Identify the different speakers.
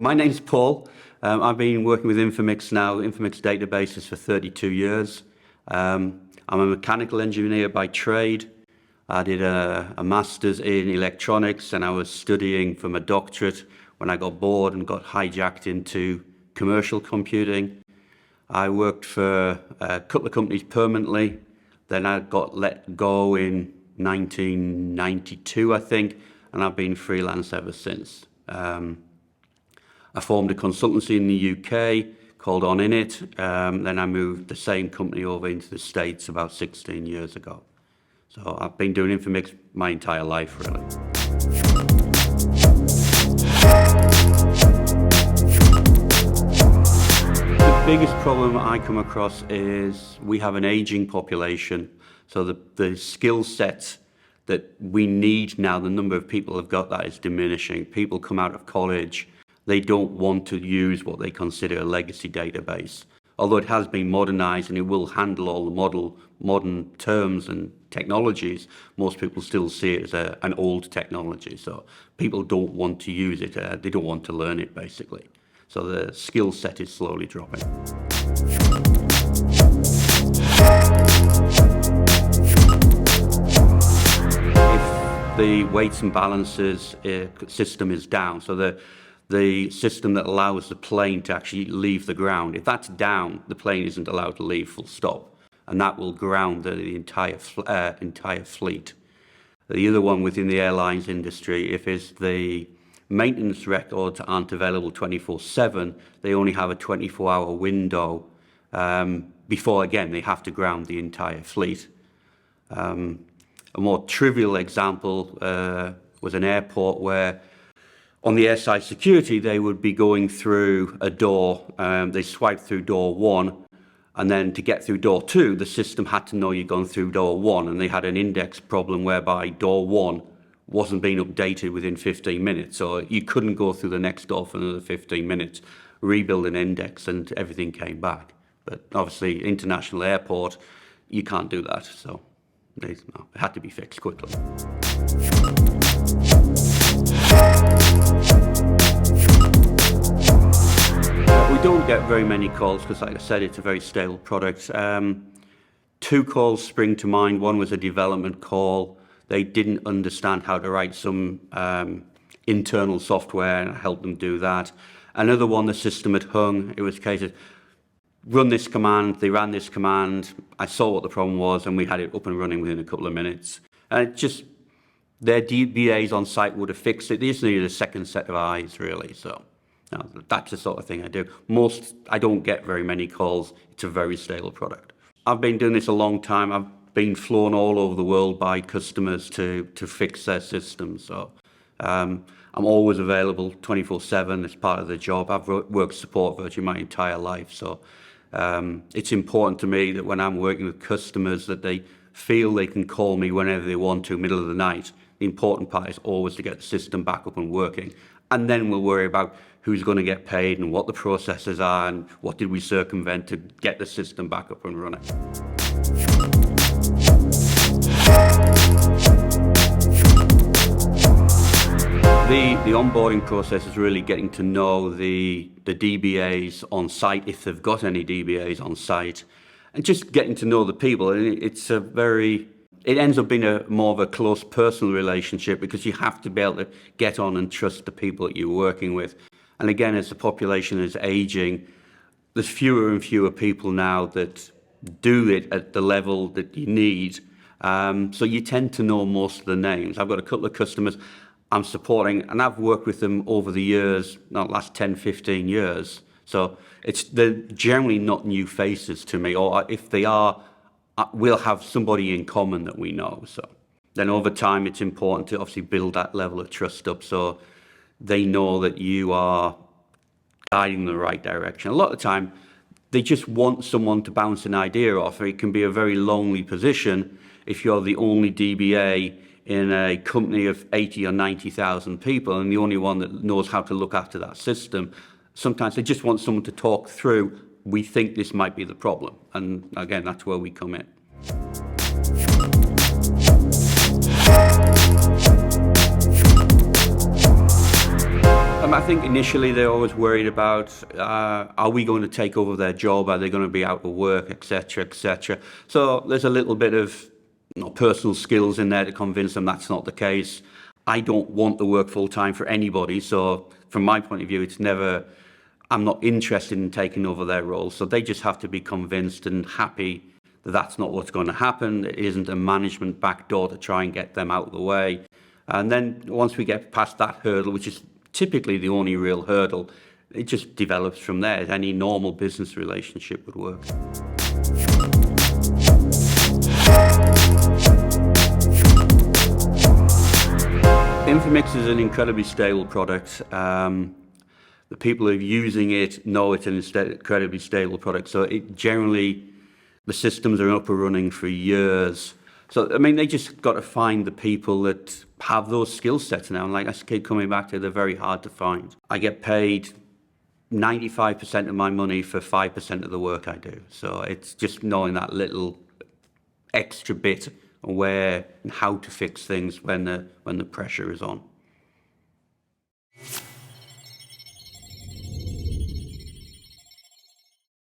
Speaker 1: My name's Paul. I've been working with Informix databases for 32 years. I'm a mechanical engineer by trade. I did a master's in electronics and I was studying for my doctorate when I got bored and got hijacked into commercial computing. I worked for a couple of companies permanently. Then I got let go in 1992, I think, and I've been freelance ever since. I formed a consultancy in the UK called On In It. Then I moved the same company over into the States about 16 years ago. So I've been doing Informix my entire life, really. The biggest problem I come across is we have an aging population. So the skill set that we need now, the number of people who've got that is diminishing. People come out of college, they don't want to use what they consider a legacy database. Although it has been modernized and it will handle all the modern terms and technologies, most people still see it as an old technology. So people don't want to use it, they don't want to learn it basically. So the skill set is slowly dropping. If the weights and balances system is down, so the system that allows the plane to actually leave the ground, if that's down, the plane isn't allowed to leave, full stop. And that will ground the entire fleet. The other one within the airlines industry, if it's the maintenance records aren't available 24/7, they only have a 24-hour window before, again, they have to ground the entire fleet. A more trivial example was an airport where on the airside security, they would be going through a door, they swipe through door 1, and then to get through door 2, the system had to know you'd gone through door 1, and they had an index problem whereby door 1 wasn't being updated within 15 minutes, so you couldn't go through the next door for another 15 minutes, rebuild an index, and everything came back. But obviously, international airport, you can't do that, so it had to be fixed quickly. We don't get very many calls because, like I said, it's a very stable product. 2 calls spring to mind. One was a development call. They didn't understand how to write some internal software, and I helped them do that. Another one, the system had hung. It was a case of run this command. They ran this command. I saw what the problem was, and we had it up and running within a couple of minutes. And it just, their DBAs on site would have fixed it. They just needed a second set of eyes, really. So that's the sort of thing I do. I don't get very many calls. It's a very stable product. I've been doing this a long time. I've been flown all over the world by customers to fix their systems. So I'm always available 24/7 as part of the job. I've worked support virtually my entire life. So it's important to me that when I'm working with customers that they feel they can call me whenever they want to, middle of the night. The important part is always to get the system back up and working. And then we'll worry about who's going to get paid and what the processes are and what did we circumvent to get the system back up and running. The onboarding process is really getting to know the DBAs on site, if they've got any DBAs on site, and just getting to know the people. And it ends up being more of a close personal relationship because you have to be able to get on and trust the people that you're working with. And again, as the population is aging, there's fewer and fewer people now that do it at the level that you need. So you tend to know most of the names. I've got a couple of customers I'm supporting, and I've worked with them over the years, not the last 10, 15 years. So they're generally not new faces to me, or if they are, we'll have somebody in common that we know. So then over time, it's important to obviously build that level of trust up so they know that you are guiding them in the right direction. A lot of the time, they just want someone to bounce an idea off. It can be a very lonely position if you're the only DBA in a company of 80 or 90,000 people and the only one that knows how to look after that system. Sometimes they just want someone to talk through, we think this might be the problem. And again, that's where we come in. I think initially they're always worried about, are we going to take over their job? Are they going to be out of work, etc., etc. So there's a little bit of personal skills in there to convince them that's not the case. I don't want to work full time for anybody. So from my point of view, I'm not interested in taking over their role. So they just have to be convinced and happy that that's not what's going to happen. It isn't a management backdoor to try and get them out of the way. And then once we get past that hurdle, which is typically the only real hurdle, it just develops from there. Any normal business relationship would work. Informix is an incredibly stable product. The people who are using it know it's an incredibly stable product. So the systems are up and running for years. So, they just got to find the people that have those skill sets now. And like I keep coming back to, they're very hard to find. I get paid 95% of my money for 5% of the work I do. So it's just knowing that little extra bit where and how to fix things when the pressure is on.